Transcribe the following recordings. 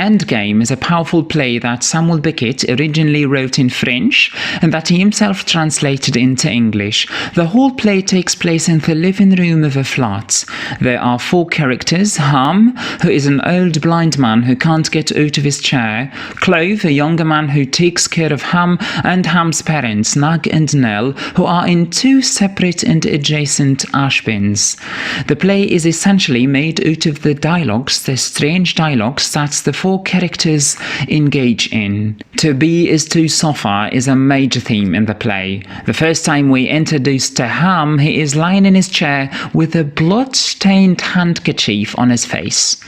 Endgame is a powerful play that Samuel Beckett originally wrote in French and that he himself translated into English. The whole play takes place in the living room of a flat. There are 4 characters: Ham, who is an old blind man who can't get out of his chair; Clove, a younger man who takes care of Ham; and Ham's parents, Nag and Nell, who are in 2 separate and adjacent ash bins. The play is essentially made out of the dialogues, the strange dialogues that the 4 characters engage in. To be is to suffer is a major theme in the play. The first time we introduced to Ham, he is lying in his chair with a blood-stained handkerchief on his face.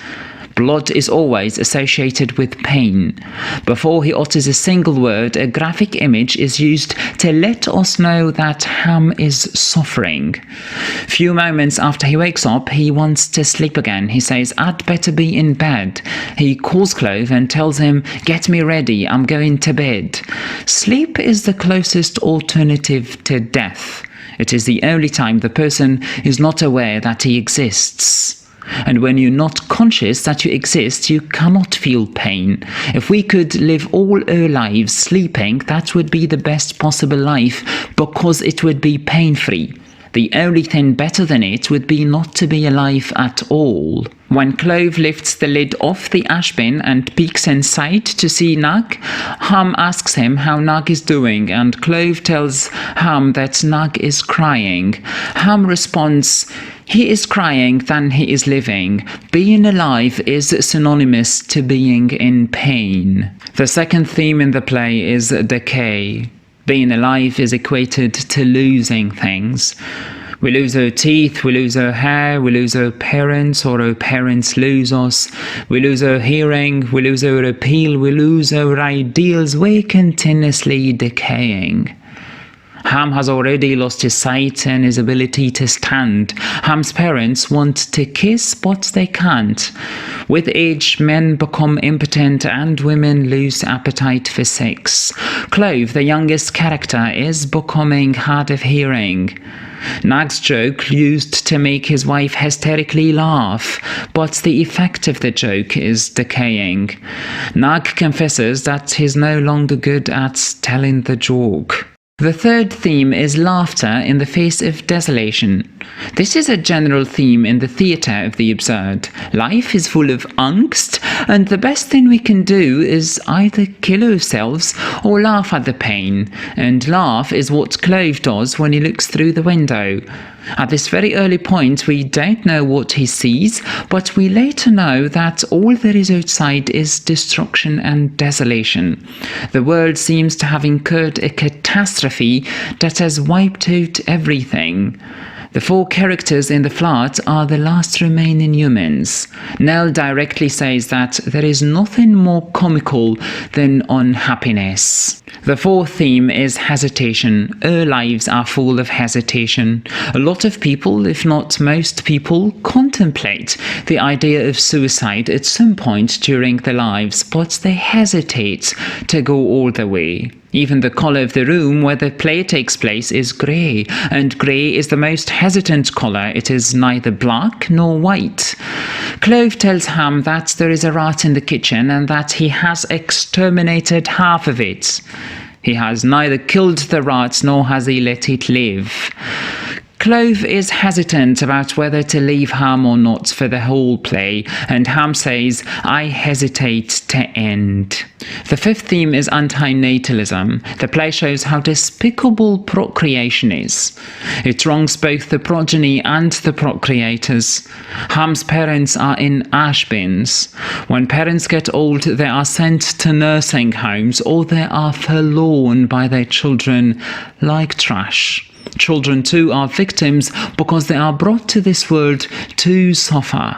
Blood is always associated with pain. Before he utters a single word, a graphic image is used to let us know that Ham is suffering. Few moments after he wakes up, he wants to sleep again. He says, "I'd better be in bed." He calls Clove and tells him, "Get me ready, I'm going to bed." Sleep is the closest alternative to death. It is the only time the person is not aware that he exists. And when you're not conscious that you exist, you cannot feel pain. If we could live all our lives sleeping, that would be the best possible life, because it would be pain-free. The only thing better than it would be not to be alive at all. When Clove lifts the lid off the ash bin and peeks inside to see Nag, Ham asks him how Nag is doing, and Clove tells Ham that Nag is crying. Ham responds, "He is crying than he is living. Being alive is synonymous to being in pain." The second theme in the play is decay. Being alive is equated to losing things. We lose our teeth, we lose our hair, we lose our parents, or our parents lose us. We lose our hearing, we lose our appeal, we lose our ideals. We're continuously decaying. Ham has already lost his sight and his ability to stand. Ham's parents want to kiss, but they can't. With age, men become impotent and women lose appetite for sex. Clove, the youngest character, is becoming hard of hearing. Nag's joke used to make his wife hysterically laugh, but the effect of the joke is decaying. Nag confesses that he's no longer good at telling the joke. The third theme is laughter in the face of desolation. This is a general theme in the theatre of the absurd. Life is full of angst, and the best thing we can do is either kill ourselves or laugh at the pain. And laugh is what Clove does when he looks through the window. At this very early point, we don't know what he sees, but we later know that all there is outside is destruction and desolation. The world seems to have incurred a catastrophe that has wiped out everything. The 4 characters in the flat are the last remaining humans. Nell directly says that there is nothing more comical than unhappiness. The 4th theme is hesitation. Our lives are full of hesitation. A lot of people, if not most people, contemplate the idea of suicide at some point during their lives, but they hesitate to go all the way. Even the colour of the room where the play takes place is grey, and grey is the most hesitant colour. It is neither black nor white. Clove tells Ham that there is a rat in the kitchen and that he has exterminated half of it. He has neither killed the rat nor has he let it live. Clove is hesitant about whether to leave Ham or not for the whole play, and Ham says, "I hesitate to end." The 5th theme is anti-natalism. The play shows how despicable procreation is. It wrongs both the progeny and the procreators. Ham's parents are in ash bins. When parents get old, they are sent to nursing homes, or they are forlorn by their children like trash. Children too are victims because they are brought to this world to suffer.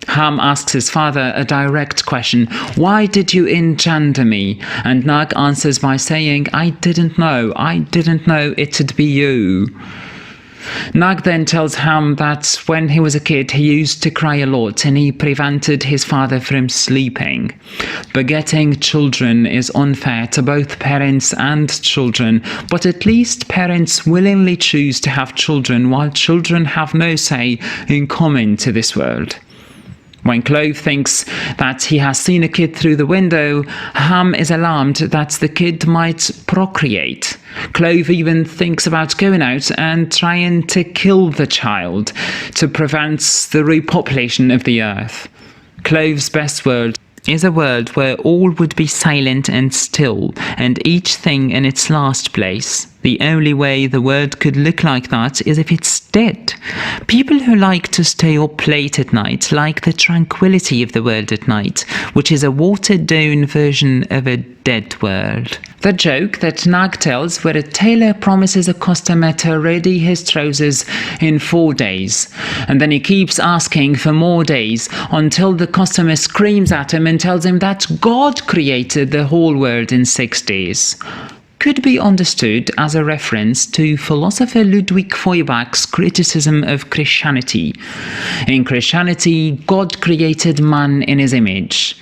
Ham asks his father a direct question, "Why did you engender me?" And Nag answers by saying, I didn't know it'd be you." Nag then tells Ham that when he was a kid he used to cry a lot and he prevented his father from sleeping. Begetting children is unfair to both parents and children, but at least parents willingly choose to have children while children have no say in coming to this world. When Clove thinks that he has seen a kid through the window, Ham is alarmed that the kid might procreate. Clove even thinks about going out and trying to kill the child to prevent the repopulation of the earth. Clove's best world is a world where all would be silent and still, and each thing in its last place. The only way the world could look like that is if it's dead. People who like to stay up late at night like the tranquility of the world at night, which is a watered-down version of a dead world. The joke that Nag tells, where a tailor promises a customer to ready his trousers in 4 days, and then he keeps asking for more days until the customer screams at him and tells him that God created the whole world in 6 days, could be understood as a reference to philosopher Ludwig Feuerbach's criticism of Christianity. In Christianity, God created man in his image.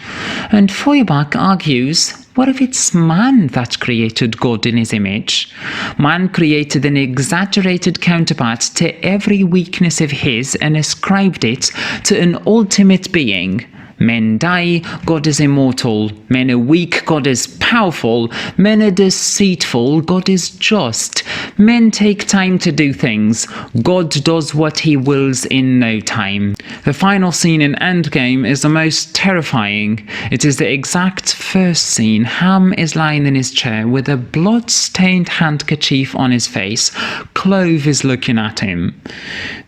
And Feuerbach argues, what if it's man that created God in his image? Man created an exaggerated counterpart to every weakness of his and ascribed it to an ultimate being. Men die, God is immortal. Men are weak, God is powerful. Men are deceitful, God is just. Men take time to do things. God does what he wills in no time. The final scene in Endgame is the most terrifying. It is the exact first scene. Ham is lying in his chair with a blood-stained handkerchief on his face. Clove is looking at him.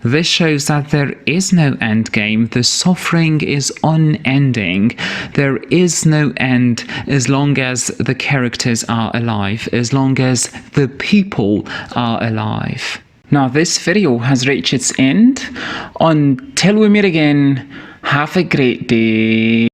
This shows that there is no endgame. The suffering is unending. There is no end as long as the characters are alive, as long as the people are alive. Now this video has reached its end. Until we meet again, have a great day.